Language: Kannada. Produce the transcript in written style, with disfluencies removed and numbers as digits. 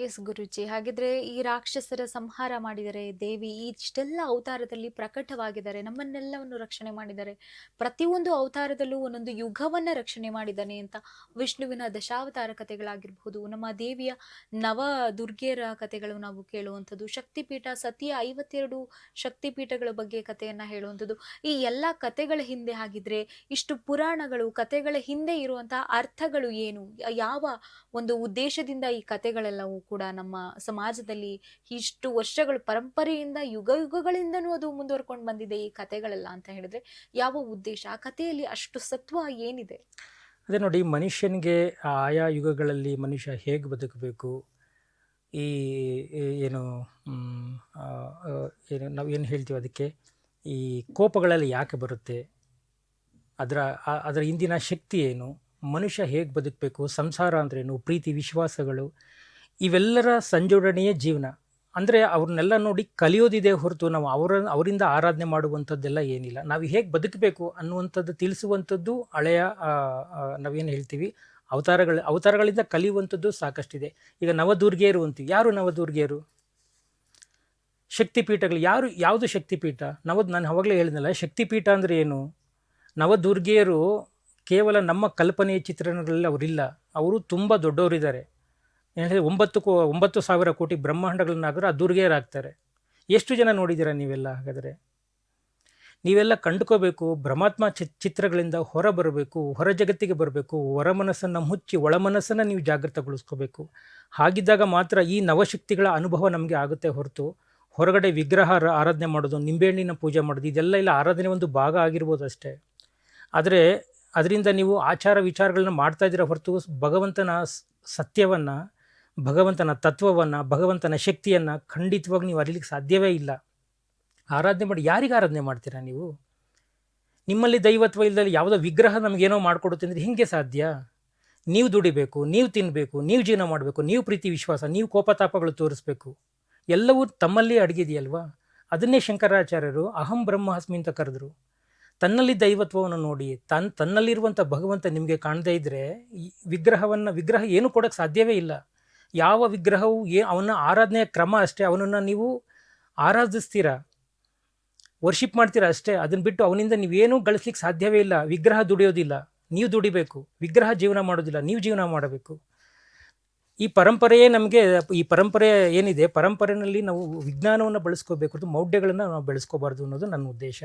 ಎಸ್ ಗುರುಜಿ. ಹಾಗಿದ್ರೆ ಈ ರಾಕ್ಷಸರ ಸಂಹಾರ ಮಾಡಿದರೆ ದೇವಿ ಇಷ್ಟೆಲ್ಲ ಅವತಾರದಲ್ಲಿ ಪ್ರಕಟವಾಗಿದ್ದಾರೆ. ನಮ್ಮನ್ನೆಲ್ಲವನ್ನು ರಕ್ಷಣೆ ಮಾಡಿದ್ದಾರೆ. ಪ್ರತಿಯೊಂದು ಅವತಾರದಲ್ಲೂ ಒಂದೊಂದು ಯುಗವನ್ನ ರಕ್ಷಣೆ ಮಾಡಿದ್ದಾನೆ ಅಂತ ವಿಷ್ಣುವಿನ ದಶಾವತಾರ ಕಥೆಗಳಾಗಿರ್ಬಹುದು, ನಮ್ಮ ದೇವಿಯ ನವ ದುರ್ಗೆಯರ ಕಥೆಗಳು ನಾವು ಕೇಳುವಂಥದ್ದು, ಶಕ್ತಿಪೀಠ ಸತಿಯ 52 ಶಕ್ತಿಪೀಠಗಳ ಬಗ್ಗೆ ಕಥೆಯನ್ನ ಹೇಳುವಂಥದ್ದು. ಈ ಎಲ್ಲ ಕಥೆಗಳ ಹಿಂದೆ ಹಾಗಿದ್ರೆ ಇಷ್ಟು ಪುರಾಣಗಳು, ಕಥೆಗಳ ಹಿಂದೆ ಇರುವಂತಹ ಅರ್ಥಗಳು ಏನು? ಯಾವ ಒಂದು ಉದ್ದೇಶದಿಂದ ಈ ಕಥೆಗಳೆಲ್ಲವೂ ಕೂಡ ನಮ್ಮ ಸಮಾಜದಲ್ಲಿ ಇಷ್ಟು ವರ್ಷಗಳು ಪರಂಪರೆಯಿಂದ ಯುಗ ಯುಗಗಳಿಂದನೂ ಅದು ಮುಂದುವರ್ಕೊಂಡು ಬಂದಿದೆ ಈ ಕಥೆಗಳೆಲ್ಲ ಅಂತ ಹೇಳಿದ್ರೆ ಯಾವ ಉದ್ದೇಶ? ಆ ಕಥೆಯಲ್ಲಿ ಅಷ್ಟು ಸತ್ವ ಏನಿದೆ? ಅದೇ ನೋಡಿ, ಮನುಷ್ಯನಿಗೆ ಆಯಾ ಯುಗಗಳಲ್ಲಿ ಮನುಷ್ಯ ಹೇಗೆ ಬದುಕಬೇಕು, ಈ ಏನು ಏನು ನಾವು ಏನು ಹೇಳ್ತೀವಿ ಅದಕ್ಕೆ, ಈ ಕೋಪಗಳೆಲ್ಲ ಯಾಕೆ ಬರುತ್ತೆ, ಅದರ ಹಿಂದಿನ ಶಕ್ತಿ ಏನು, ಮನುಷ್ಯ ಹೇಗೆ ಬದುಕಬೇಕು, ಸಂಸಾರ ಅಂದ್ರೇನು, ಪ್ರೀತಿ ವಿಶ್ವಾಸಗಳು, ಇವೆಲ್ಲರ ಸಂಜೋಡಣೆಯೇ ಜೀವನ. ಅಂದರೆ ಅವ್ರನ್ನೆಲ್ಲ ನೋಡಿ ಕಲಿಯೋದಿದೆ ಹೊರತು ನಾವು ಅವರಿಂದ ಆರಾಧನೆ ಮಾಡುವಂಥದ್ದೆಲ್ಲ ಏನಿಲ್ಲ. ನಾವು ಹೇಗೆ ಬದುಕಬೇಕು ಅನ್ನುವಂಥದ್ದು ತಿಳಿಸುವಂಥದ್ದು ಹಳೆಯ ನಾವೇನು ಹೇಳ್ತೀವಿ ಅವತಾರಗಳಿಂದ ಕಲಿಯುವಂಥದ್ದು ಸಾಕಷ್ಟಿದೆ. ಈಗ ನವದುರ್ಗೆಯರು ಅಂತೀವಿ. ಯಾರು ನವದುರ್ಗೆಯರು? ಶಕ್ತಿಪೀಠಗಳು. ಯಾವುದು ಶಕ್ತಿಪೀಠ? ನಾನು ಅವಾಗಲೇ ಹೇಳಿದ್ನಲ್ಲ, ಶಕ್ತಿಪೀಠ ಅಂದರೆ ಏನು? ನವದುರ್ಗೆಯರು ಕೇವಲ ನಮ್ಮ ಕಲ್ಪನೆಯ ಚಿತ್ರಣಗಳಲ್ಲಿ ಅವರಿಲ್ಲ. ಅವರು ತುಂಬ ದೊಡ್ಡವರಿದ್ದಾರೆ. ಏನೆಂದರೆ 9,000 ಕೋಟಿ ಬ್ರಹ್ಮಾಂಡಗಳನ್ನಾದರೂ ಆ ದುರ್ಗೆಯರಾಗ್ತಾರೆ. ಎಷ್ಟು ಜನ ನೋಡಿದ್ದೀರಾ ನೀವೆಲ್ಲ? ಹಾಗಾದರೆ ನೀವೆಲ್ಲ ಕಂಡುಕೋಬೇಕು. ಬ್ರಹ್ಮಾತ್ಮ ಚಿತ್ರಗಳಿಂದ ಹೊರ ಬರಬೇಕು, ಹೊರ ಜಗತ್ತಿಗೆ ಬರಬೇಕು. ಹೊರ ಮನಸ್ಸನ್ನು ಮುಚ್ಚಿ ಒಳ ಮನಸ್ಸನ್ನು ನೀವು ಜಾಗೃತಗೊಳಿಸ್ಕೋಬೇಕು. ಹಾಗಿದ್ದಾಗ ಮಾತ್ರ ಈ ನವಶಕ್ತಿಗಳ ಅನುಭವ ನಮಗೆ ಆಗುತ್ತೆ ಹೊರತು ಹೊರಗಡೆ ವಿಗ್ರಹ ಆರಾಧನೆ ಮಾಡೋದು, ನಿಂಬೆಹಣ್ಣಿನ ಪೂಜೆ ಮಾಡೋದು, ಇದೆಲ್ಲ ಇಲ್ಲ. ಆರಾಧನೆ ಒಂದು ಭಾಗ ಆಗಿರ್ಬೋದು ಅಷ್ಟೇ. ಆದರೆ ಅದರಿಂದ ನೀವು ಆಚಾರ ವಿಚಾರಗಳನ್ನ ಮಾಡ್ತಾ ಇದ್ದೀರ ಹೊರತು ಭಗವಂತನ ಸತ್ಯವನ್ನು, ಭಗವಂತನ ತತ್ವವನ್ನು, ಭಗವಂತನ ಶಕ್ತಿಯನ್ನು ಖಂಡಿತವಾಗಿ ನೀವು ಅರಿಲಿಕ್ಕೆ ಸಾಧ್ಯವೇ ಇಲ್ಲ. ಆರಾಧನೆ ಮಾಡಿ ಯಾರಿಗೆ ಆರಾಧನೆ ಮಾಡ್ತೀರಾ ನೀವು? ನಿಮ್ಮಲ್ಲಿ ದೈವತ್ವ ಇಲ್ಲದಲ್ಲಿ ಯಾವುದೋ ವಿಗ್ರಹ ನಮಗೇನೋ ಮಾಡಿಕೊಡುತ್ತೆ ಅಂದರೆ ಹೇಗೆ ಸಾಧ್ಯ? ನೀವು ದುಡಿಬೇಕು, ನೀವು ತಿನ್ನಬೇಕು, ನೀವು ಜೀವನ ಮಾಡಬೇಕು, ನೀವು ಪ್ರೀತಿ ವಿಶ್ವಾಸ, ನೀವು ಕೋಪತಾಪಗಳು ತೋರಿಸ್ಬೇಕು. ಎಲ್ಲವೂ ತಮ್ಮಲ್ಲಿ ಅಡಗಿದೆಯಲ್ವಾ? ಅದನ್ನೇ ಶಂಕರಾಚಾರ್ಯರು ಅಹಂ ಬ್ರಹ್ಮಾಸ್ಮಿ ಅಂತ ಕರೆದ್ರು. ತನ್ನಲ್ಲಿ ದೈವತ್ವವನ್ನು ನೋಡಿ, ತನ್ನಲ್ಲಿರುವಂಥ ಭಗವಂತ ನಿಮಗೆ ಕಾಣದೇ ಇದ್ದರೆ ಈ ವಿಗ್ರಹ ಏನು ಕೊಡೋಕ್ಕೆ ಸಾಧ್ಯವೇ ಇಲ್ಲ. ಯಾವ ವಿಗ್ರಹವು ಅವನ ಆರಾಧನೆಯ ಕ್ರಮ ಅಷ್ಟೇ. ಅವನನ್ನು ನೀವು ಆರಾಧಿಸ್ತೀರಾ, ವರ್ಷಿಪ್ ಮಾಡ್ತೀರಾ ಅಷ್ಟೇ. ಅದನ್ನು ಬಿಟ್ಟು ಅವನಿಂದ ನೀವೇನೂ ಗಳಿಸ್ಲಿಕ್ಕೆ ಸಾಧ್ಯವೇ ಇಲ್ಲ. ವಿಗ್ರಹ ದುಡಿಯೋದಿಲ್ಲ, ನೀವು ದುಡಿಬೇಕು. ವಿಗ್ರಹ ಜೀವನ ಮಾಡೋದಿಲ್ಲ, ನೀವು ಜೀವನ ಮಾಡಬೇಕು. ಈ ಪರಂಪರೆ ಏನಿದೆ, ಪರಂಪರೆಯಲ್ಲಿ ನಾವು ವಿಜ್ಞಾನವನ್ನು ಬಳಸ್ಕೋಬೇಕು, ಮೌಢ್ಯಗಳನ್ನು ನಾವು ಬೆಳೆಸ್ಕೋಬಾರ್ದು ಅನ್ನೋದು ನನ್ನ ಉದ್ದೇಶ.